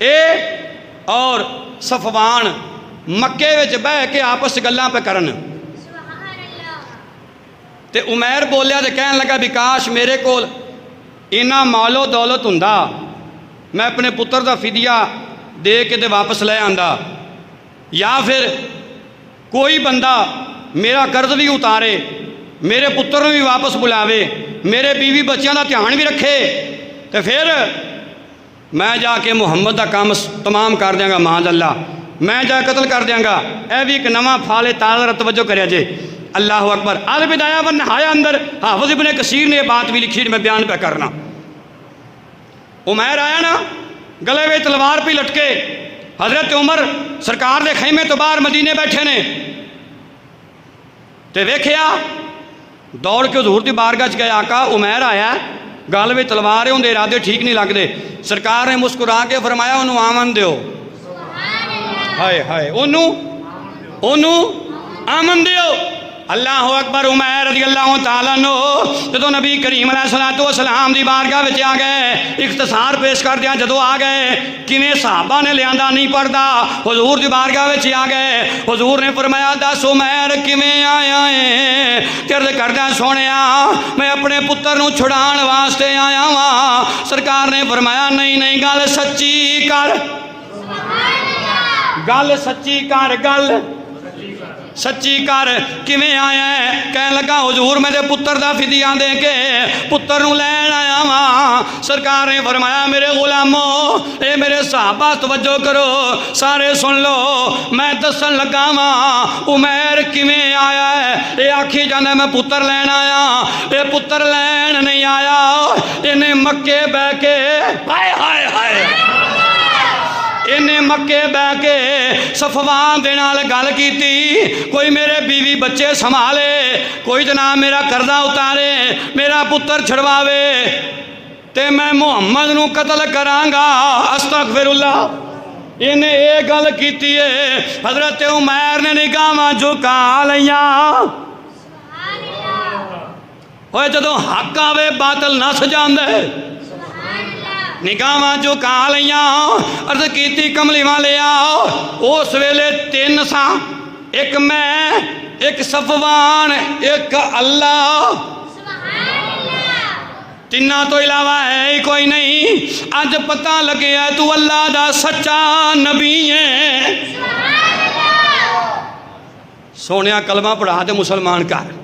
ए और सफवान मक्के विच बह के आपस गल्लां पे करन। ते उमैर बोलिया तो कहन लगा भी काश मेरे कोल इन्ना मालो दौलत हुंदा, मैं अपने पुत्र का फिदिया दे के ते वापस ले आंदा, या फिर कोई बंदा मेरा कर्ज भी उतारे, मेरे पुत्र भी वापस बुलावे, मेरे बीवी बच्चों का ध्यान भी रखे, तो फिर मैं जाके मुहम्मद का काम तमाम कर देंगा। मां अल्लाह, मैं जा कतल कर देंगा। यह भी एक नवा फाले ताज़ा तवज्जो करे जे। अल्लाह अकबर। अल बिदाया व नहाया अंदर हाफिज़ इब्ने कसीर ने बात भी लिखी, मैं बयान पे करना। उमैर आया ना, गले में तलवार पे लटके, हज़रत उमर सरकार के खेमे तो बाहर मदीने बैठे ने, तो वेख्या दौड़ के हजूर की बारगाह च गए, आका उमैर आया, गल में तलवार है, उनके इरादे ठीक नहीं लगते। सरकार ने मुस्कुरा के फरमाया उन्होंने आमन दो। हाय हाय, ओनू आमन दो। अल्लाह अकबर। उमैर रज़ी अल्लाह तआला अन्हु जो नबी करीम अलैहिस्सलातु वस्सलाम दी बारगाह विच आ गए, इख्तिसार पेश कर दिया। जदों आ गए किवें सहाबा ने लियांदा नहीं पढ़दा, हुजूर दी बारगाह विच आ गए। हुजूर ने फरमाया दस उमैर किवें आया है? तिरद करदा सोहणिया मैं अपने पुत्र नूं छुड़ाउण वास्ते आया वां। सरकार ने फरमाया नहीं नहीं, गल सच्ची कर, गल सच्ची कर, गल सच्ची कर, किवें आया है? कह लगा हुजूर मेरे पुत्र का फिदिया दे के पुत्र नूं लैण आया वां। सरकार ने फरमाया मेरे गुलामो, ये मेरे सहाबा तवज्जो करो, सारे सुन लो, मैं दसन लगा वां उमैर किवें आया है। ये आखी जांदा मैं पुत्र लैण आया, ये पुत्र लैण नहीं आया, इन्हें मक्के बह के हाय हाय हाय, इन्हें मक्के बह के सफवान दे नाल गल कीती, कोई मेरे बीवी बच्चे संभाले, कोई जनाब मेरा कर्जा उतारे, मेरा पुत्र छड़वावे, ते मैं मुहम्मद नूं कतल करांगा। अस्तगफिरुल्लाह। इन्हें ये गल कीती है। हजरत उमैर ने निगाहां झुका लईयां। ओए जदों हक आवे बातिल नस जांदा है, निगाहां झुका लईयां। अर्ज कीती कमली वाले आओ। उस वेले तीन सा, एक मैं, एक सफवान, एक अल्लाह, तिना तो इलावा है ही कोई नहीं। अज पता लगे तू अल्लाह दा सच्चा नबी है। सोनिया कलमा पढ़ा ते मुसलमान कर।